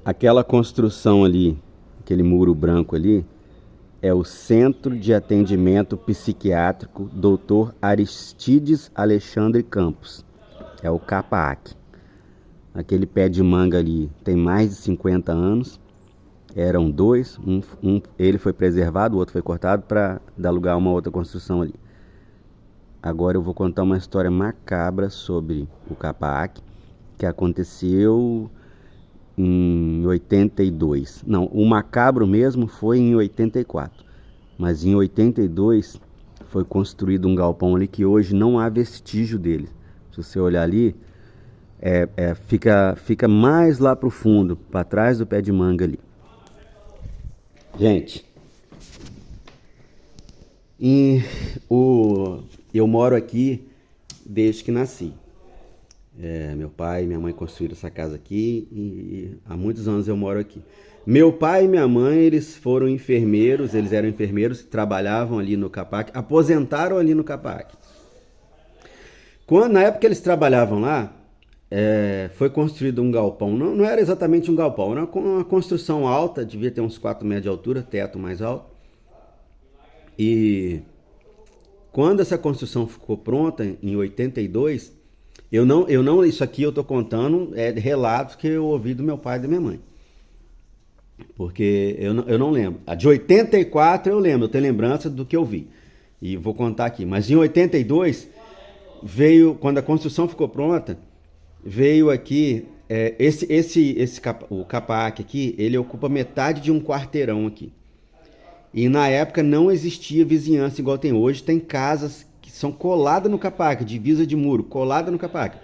Aquela construção ali, aquele muro branco ali, é o Centro de Atendimento Psiquiátrico Dr. Aristides Alexandre Campos. É o CAPAAC. Aquele pé de manga ali tem mais de 50 anos. Eram dois, ele foi preservado, o outro foi cortado para dar lugar a uma outra construção ali. Agora eu vou contar uma história macabra sobre o CAPAAC, que aconteceu em 82. Não, o macabro mesmo foi em 84. Mas em 82 foi construído um galpão ali que hoje não há vestígio dele. Se você olhar ali, fica mais lá pro fundo, para trás do pé de manga ali. Gente, eu moro aqui desde que nasci. Meu pai e minha mãe construíram essa casa aqui e há muitos anos eu moro aqui. Meu pai e minha mãe, eles foram enfermeiros, eles eram enfermeiros, trabalhavam ali no CAPAAC, aposentaram ali no CAPAAC. Na época que eles trabalhavam lá, foi construído um galpão. Não era exatamente um galpão, era uma construção alta, devia ter uns 4 metros de altura, teto mais alto. E quando essa construção ficou pronta, em 82, isso aqui eu tô contando relatos que eu ouvi do meu pai e da minha mãe. Porque eu não lembro. A de 84 eu lembro, eu tenho lembrança do que eu vi. E vou contar aqui. Mas em 82, quando a construção ficou pronta, veio aqui, o CAPAAC aqui, ele ocupa metade de um quarteirão aqui. E na época não existia vizinhança igual tem hoje. Tem casas que são coladas no CAPAAC, divisa de muro, colada no CAPAAC.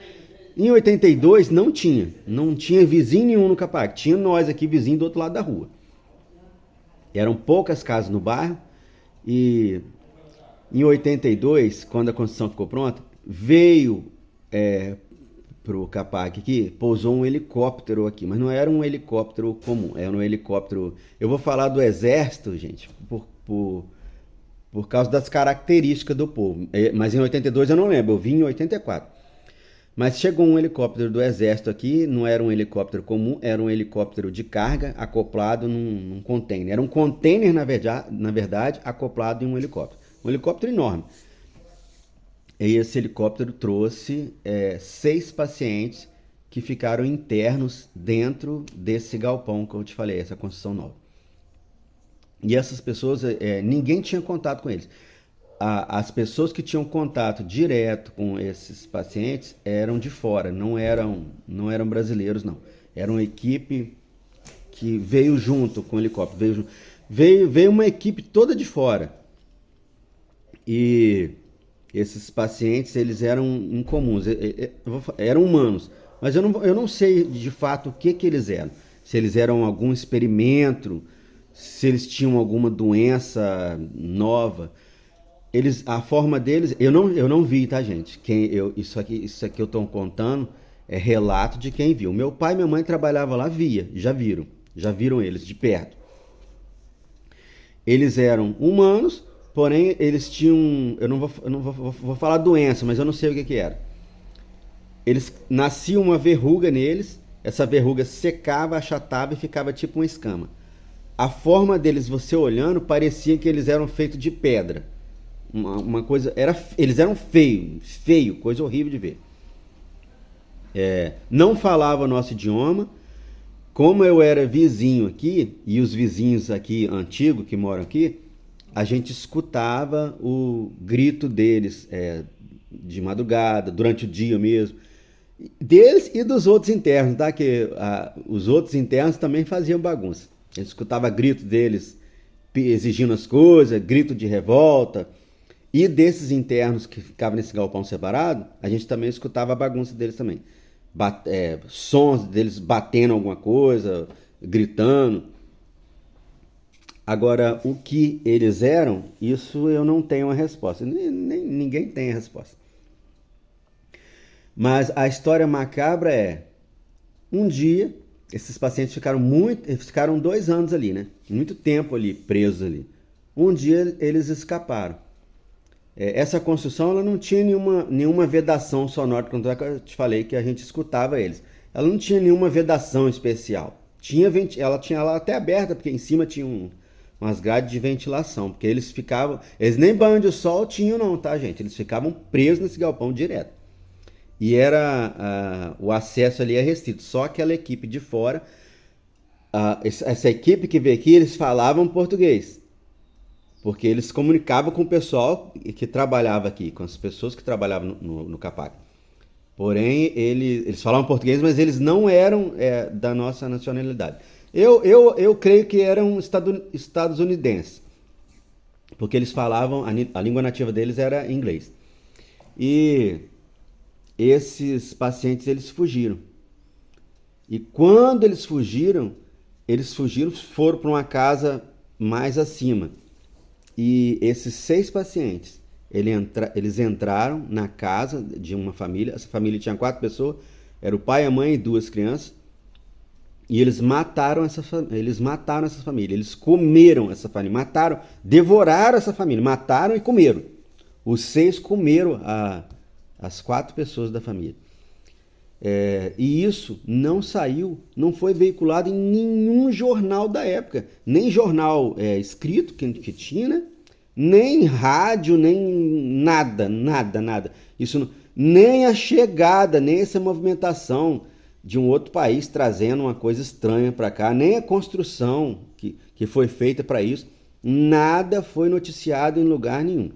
Em 82 não tinha vizinho nenhum no CAPAAC. Tinha nós aqui, vizinho do outro lado da rua. Eram poucas casas no bairro. E em 82, quando a construção ficou pronta, veio pro CAPAAC aqui, pousou um helicóptero aqui. Mas não era um helicóptero comum, era um helicóptero... Eu vou falar do exército, gente, por causa das características do povo. Mas em 82 eu não lembro, eu vim em 84. Mas chegou um helicóptero do exército aqui, não era um helicóptero comum, era um helicóptero de carga acoplado num container. Era um container, na verdade, acoplado em um helicóptero. Um helicóptero enorme. E esse helicóptero trouxe 6 pacientes que ficaram internos dentro desse galpão que eu te falei, essa construção nova. E essas pessoas, ninguém tinha contato com eles. As pessoas que tinham contato direto com esses pacientes eram de fora, não eram brasileiros, não. Era uma equipe que veio junto com o helicóptero. Veio uma equipe toda de fora. E esses pacientes, eles eram incomuns, eram humanos. Mas eu não sei de fato o que eles eram. Se eles eram algum experimento, se eles tinham alguma doença nova. A forma deles, eu não vi, tá, gente? Isso aqui eu tô contando é relato de quem viu. Meu pai e minha mãe trabalhavam lá, já viram eles de perto. Eles eram humanos, porém eles tinham, eu não vou falar doença, mas eu não sei o que era. Eles nascia uma verruga neles, essa verruga secava, achatava e ficava tipo uma escama. A forma deles, você olhando, parecia que eles eram feitos de pedra. Uma coisa, eles eram feio, coisa horrível de ver. Não falava nosso idioma. Como eu era vizinho aqui, e os vizinhos aqui antigos que moram aqui, a gente escutava o grito deles de madrugada, durante o dia mesmo. Deles e dos outros internos, tá? Que os outros internos também faziam bagunça. A gente escutava grito deles exigindo as coisas, grito de revolta. E desses internos que ficavam nesse galpão separado, a gente também escutava a bagunça deles também. Sons deles batendo alguma coisa, gritando. Agora, o que eles eram, isso eu não tenho uma resposta. Ninguém tem a resposta. Mas a história macabra um dia, esses pacientes ficaram 2 anos ali, né? Muito tempo ali, presos ali. Um dia eles escaparam. Essa construção ela não tinha nenhuma vedação sonora, quando eu te falei que a gente escutava eles. Ela não tinha nenhuma vedação especial. ela tinha ela até aberta, porque em cima tinha umas grades de ventilação, porque eles nem banho de sol tinham não, tá, gente? Eles ficavam presos nesse galpão direto. E o acesso ali é restrito, só aquela equipe de fora, essa equipe que veio aqui, eles falavam português, porque eles comunicavam com o pessoal que trabalhava aqui, com as pessoas que trabalhavam no CAPAC. Porém, eles falavam português, mas eles não eram da nossa nacionalidade. Eu creio que eram estadunidenses, porque eles falavam, a língua nativa deles era inglês. E esses pacientes, eles fugiram. E quando eles fugiram, foram para uma casa mais acima. E esses 6 pacientes, eles entraram na casa de uma família. Essa família tinha 4 pessoas, era o pai, a mãe e 2 crianças. E eles mataram essa família, eles comeram essa família, devoraram essa família, mataram e comeram. Os 6 comeram as 4 pessoas da família. E isso não foi veiculado em nenhum jornal da época, nem jornal escrito que tinha, né? Nem rádio, nem nada. Isso nem a chegada, nem essa movimentação de um outro país trazendo uma coisa estranha para cá, nem a construção que foi feita para isso, nada foi noticiado em lugar nenhum.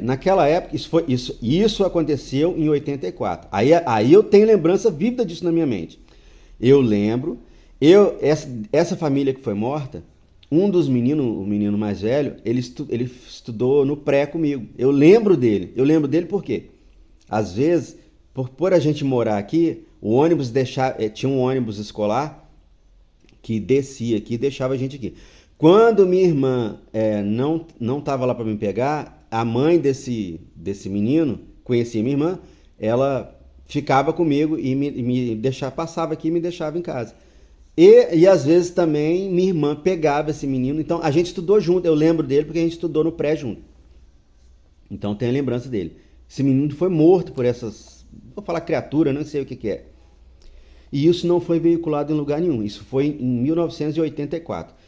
Naquela época, isso aconteceu em 84. Aí eu tenho lembrança vívida disso na minha mente. Eu lembro, essa família que foi morta, um dos meninos, o menino mais velho, ele estudou no pré comigo. Eu lembro dele por quê? Às vezes, por a gente morar aqui, o ônibus tinha um ônibus escolar que descia aqui e deixava a gente aqui. Quando minha irmã não estava lá para me pegar, a mãe desse menino conhecia minha irmã, ela ficava comigo e passava aqui e me deixava em casa. E às vezes também minha irmã pegava esse menino, então a gente estudou junto, eu lembro dele porque a gente estudou no pré junto. Então tem a lembrança dele. Esse menino foi morto por vou falar criatura, não sei o que é. E isso não foi veiculado em lugar nenhum, isso foi em 1984.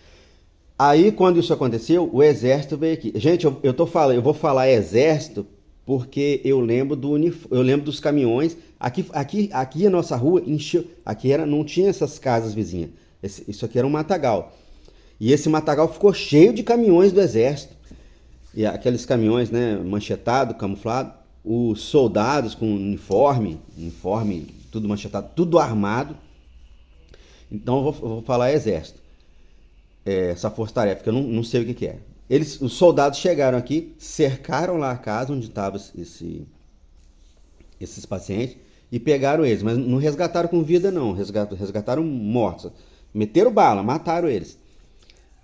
Aí, quando isso aconteceu, o exército veio aqui. Gente, eu vou falar exército porque eu lembro dos caminhões. Aqui a nossa rua encheu. Não tinha essas casas vizinhas. Isso aqui era um matagal. E esse matagal ficou cheio de caminhões do exército. E aqueles caminhões, né, manchetado, camuflado. Os soldados com uniforme, tudo manchetado, tudo armado. Então eu vou falar exército. Essa força-tarefa, que eu não sei o que é. Os soldados chegaram aqui, cercaram lá a casa onde estavam esses pacientes e pegaram eles, mas não resgataram com vida não, resgataram mortos. Meteram bala, mataram eles.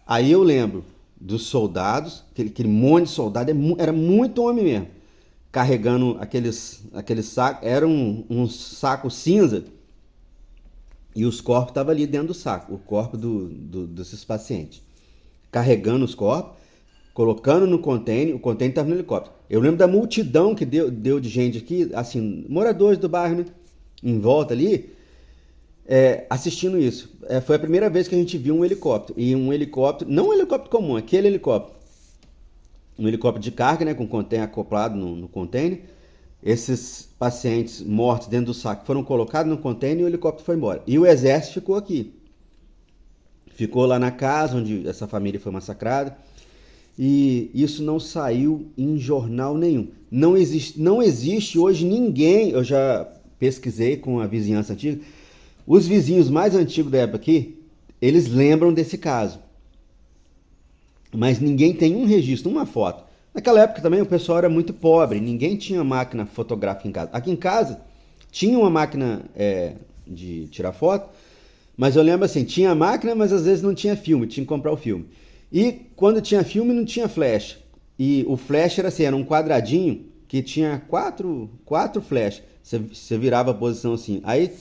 Aí eu lembro dos soldados, aquele monte de soldado, era muito homem mesmo, carregando aqueles sacos, era um saco cinza. E os corpos estavam ali dentro do saco, o corpo desses pacientes. Carregando os corpos, colocando no container, o container estava no helicóptero. Eu lembro da multidão que deu de gente aqui, assim, moradores do bairro, né? Em volta ali, assistindo isso. Foi a primeira vez que a gente viu um helicóptero. E um helicóptero, não um helicóptero comum, aquele helicóptero. Um helicóptero de carga, né? Com o container acoplado no container. Esses pacientes mortos dentro do saco foram colocados no container e o helicóptero foi embora. E o exército ficou aqui. Ficou lá na casa onde essa família foi massacrada. E isso não saiu em jornal nenhum. Não existe hoje ninguém, eu já pesquisei com a vizinhança antiga, os vizinhos mais antigos da época aqui, eles lembram desse caso. Mas ninguém tem um registro, uma foto. Naquela época também o pessoal era muito pobre, ninguém tinha máquina fotográfica em casa. Aqui em casa tinha uma máquina de tirar foto, mas eu lembro assim, tinha máquina, mas às vezes não tinha filme, tinha que comprar o filme. E quando tinha filme não tinha flash. E o flash era assim, era um quadradinho que tinha quatro flash. Você virava a posição assim. Aí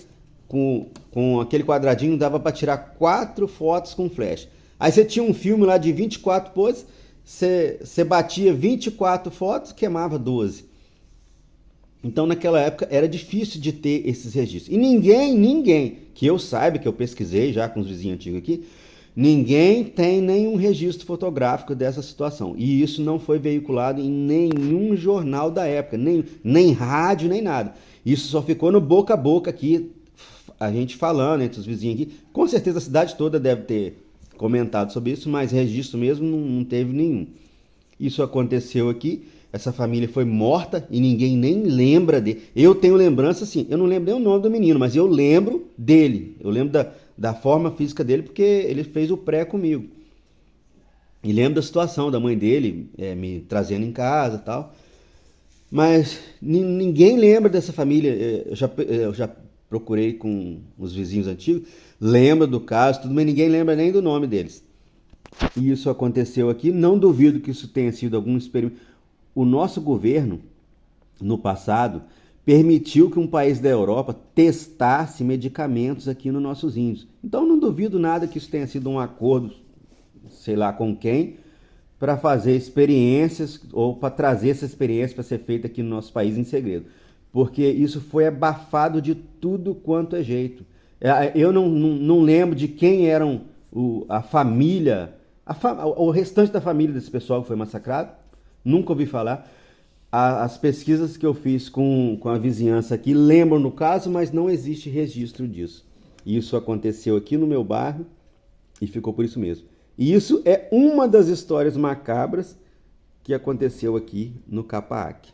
com aquele quadradinho dava para tirar 4 fotos com flash. Aí você tinha um filme lá de 24 poses, você batia 24 fotos, queimava 12. Então, naquela época, era difícil de ter esses registros. E ninguém, que eu saiba, que eu pesquisei já com os vizinhos antigos aqui, ninguém tem nenhum registro fotográfico dessa situação. E isso não foi veiculado em nenhum jornal da época, nem rádio, nem nada. Isso só ficou no boca a boca aqui, a gente falando entre os vizinhos aqui. Com certeza a cidade toda deve ter comentado sobre isso, mas registro mesmo não teve nenhum. Isso aconteceu aqui, essa família foi morta e ninguém nem lembra dele. Eu tenho lembrança, assim, eu não lembro nem o nome do menino, mas eu lembro dele. Eu lembro da forma física dele porque ele fez o pré comigo. E lembro da situação da mãe dele me trazendo em casa e tal. Mas ninguém lembra dessa família. Eu já procurei com os vizinhos antigos, lembra do caso, tudo, mas ninguém lembra nem do nome deles. E isso aconteceu aqui. Não duvido que isso tenha sido algum experimento. O nosso governo, no passado, permitiu que um país da Europa testasse medicamentos aqui nos nossos índios. Então não duvido nada que isso tenha sido um acordo, sei lá com quem, para fazer experiências ou para trazer essa experiência para ser feita aqui no nosso país em segredo. Porque isso foi abafado de tudo quanto é jeito. Eu não lembro de quem eram a família, o restante da família desse pessoal que foi massacrado. Nunca ouvi falar. As pesquisas que eu fiz com a vizinhança aqui lembram no caso, mas não existe registro disso. Isso aconteceu aqui no meu bairro e ficou por isso mesmo. E isso é uma das histórias macabras que aconteceu aqui no Capac.